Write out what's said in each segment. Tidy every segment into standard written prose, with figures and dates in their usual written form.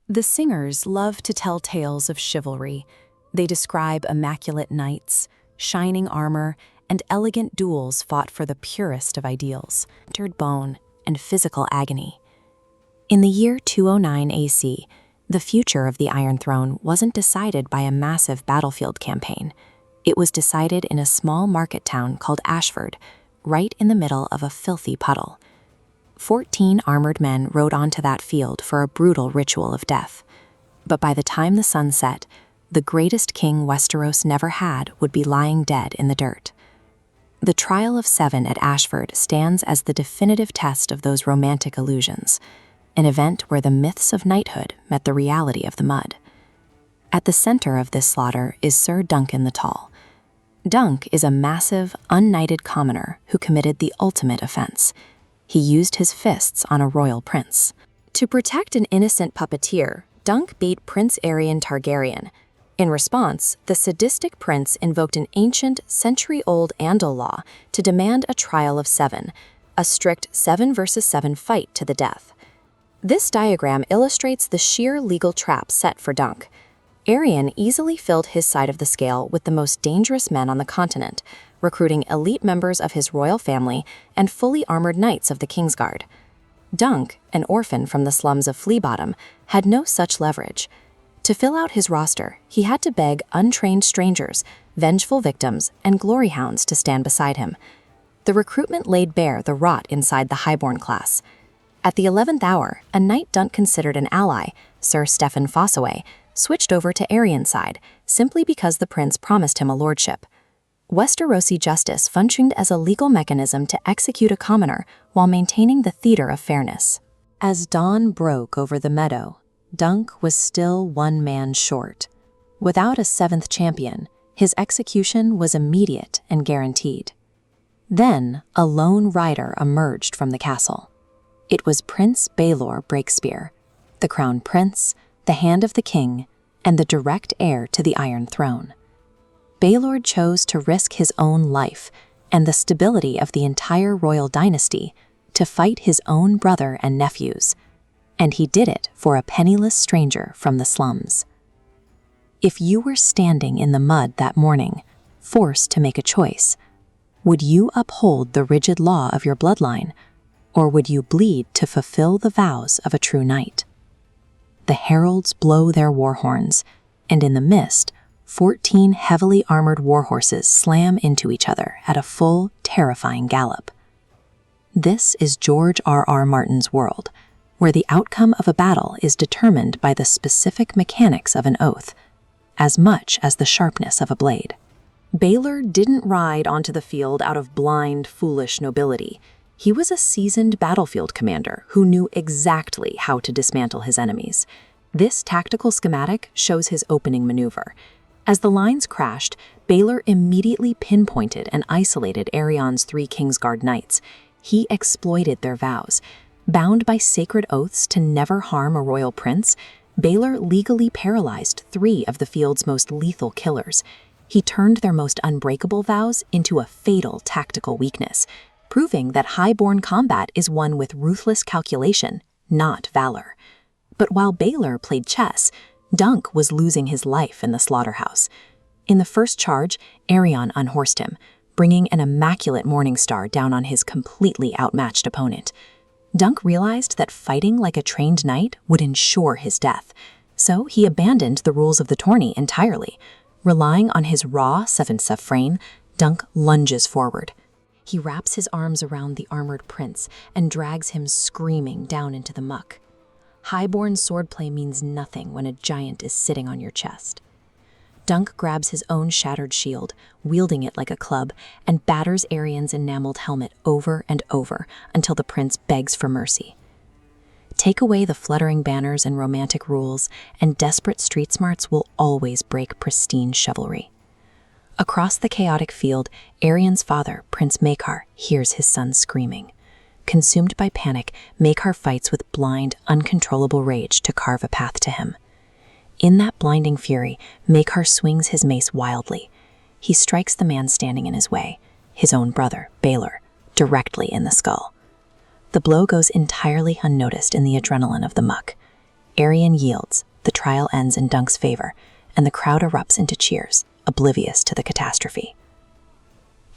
The singers love to tell tales of chivalry. They describe immaculate knights, shining armor, and elegant duels fought for the purest of ideals, battered bone, and physical agony. In the year 209 AC, the future of the Iron Throne wasn't decided by a massive battlefield campaign. It was decided in a small market town called Ashford, right in the middle of a filthy puddle. 14 armored men rode onto that field for a brutal ritual of death. But by the time the sun set, the greatest king Westeros never had would be lying dead in the dirt. The Trial of Seven at Ashford stands as the definitive test of those romantic illusions, an event where the myths of knighthood met the reality of the mud. At the center of this slaughter is Ser Duncan the Tall. Dunk is a massive, unknighted commoner who committed the ultimate offense. He used his fists on a royal prince. To protect an innocent puppeteer, Dunk beat Prince Aerion Targaryen. In response, the sadistic prince invoked an ancient, century-old Andal law to demand a trial of 7, a strict 7 versus 7 fight to the death. This diagram illustrates the sheer legal trap set for Dunk. Aerion easily filled his side of the scale with the most dangerous men on the continent, recruiting elite members of his royal family and fully armored knights of the Kingsguard. Dunk, an orphan from the slums of Flea Bottom, had no such leverage. To fill out his roster, he had to beg untrained strangers, vengeful victims, and glory hounds to stand beside him. The recruitment laid bare the rot inside the highborn class. At the 11th hour, a knight Dunk considered an ally, Sir Stephen Fossaway, switched over to Aerion's side simply because the prince promised him a lordship. Westerosi justice functioned as a legal mechanism to execute a commoner while maintaining the theater of fairness. As dawn broke over the meadow, Dunk was still one man short. Without a 7th champion, his execution was immediate and guaranteed. Then, a lone rider emerged from the castle. It was Prince Baelor Breakspear, the crown prince, the hand of the king, and the direct heir to the Iron Throne. Baelor chose to risk his own life and the stability of the entire royal dynasty to fight his own brother and nephews, and he did it for a penniless stranger from the slums. If you were standing in the mud that morning, forced to make a choice, would you uphold the rigid law of your bloodline, or would you bleed to fulfill the vows of a true knight? The heralds blow their war horns, and in the mist, 14 heavily armored warhorses slam into each other at a full, terrifying gallop. This is George R.R. Martin's world, where the outcome of a battle is determined by the specific mechanics of an oath, as much as the sharpness of a blade. Baelor didn't ride onto the field out of blind, foolish nobility. He was a seasoned battlefield commander who knew exactly how to dismantle his enemies. This tactical schematic shows his opening maneuver. As the lines crashed, Baelor immediately pinpointed and isolated Aerion's 3 Kingsguard knights. He exploited their vows. Bound by sacred oaths to never harm a royal prince, Baelor legally paralyzed 3 of the field's most lethal killers. He turned their most unbreakable vows into a fatal tactical weakness, proving that highborn combat is won with ruthless calculation, not valor. But while Baelor played chess, Dunk was losing his life in the slaughterhouse. In the first charge, Aerion unhorsed him, bringing an immaculate morning star down on his completely outmatched opponent. Dunk realized that fighting like a trained knight would ensure his death, so he abandoned the rules of the tourney entirely. Relying on his raw 7 Safrain, Dunk lunges forward. He wraps his arms around the armored prince and drags him screaming down into the muck. Highborn swordplay means nothing when a giant is sitting on your chest. Dunk grabs his own shattered shield, wielding it like a club, and batters Aerion's enameled helmet over and over until the prince begs for mercy. Take away the fluttering banners and romantic rules, and desperate street smarts will always break pristine chivalry. Across the chaotic field, Aerion's father, Prince Maekar, hears his son screaming. Consumed by panic, Maekar fights with blind, uncontrollable rage to carve a path to him. In that blinding fury, Maekar swings his mace wildly. He strikes the man standing in his way, his own brother, Baelor, directly in the skull. The blow goes entirely unnoticed in the adrenaline of the muck. Aerion yields, the trial ends in Dunk's favor, and the crowd erupts into cheers, oblivious to the catastrophe.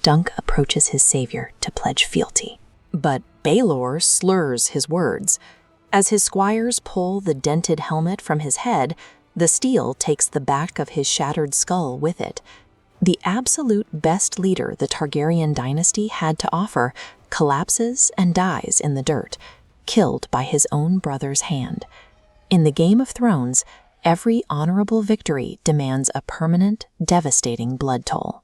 Dunk approaches his savior to pledge fealty. But Baelor slurs his words. As his squires pull the dented helmet from his head, the steel takes the back of his shattered skull with it. The absolute best leader the Targaryen dynasty had to offer collapses and dies in the dirt, killed by his own brother's hand. In the Game of Thrones, every honorable victory demands a permanent, devastating blood toll.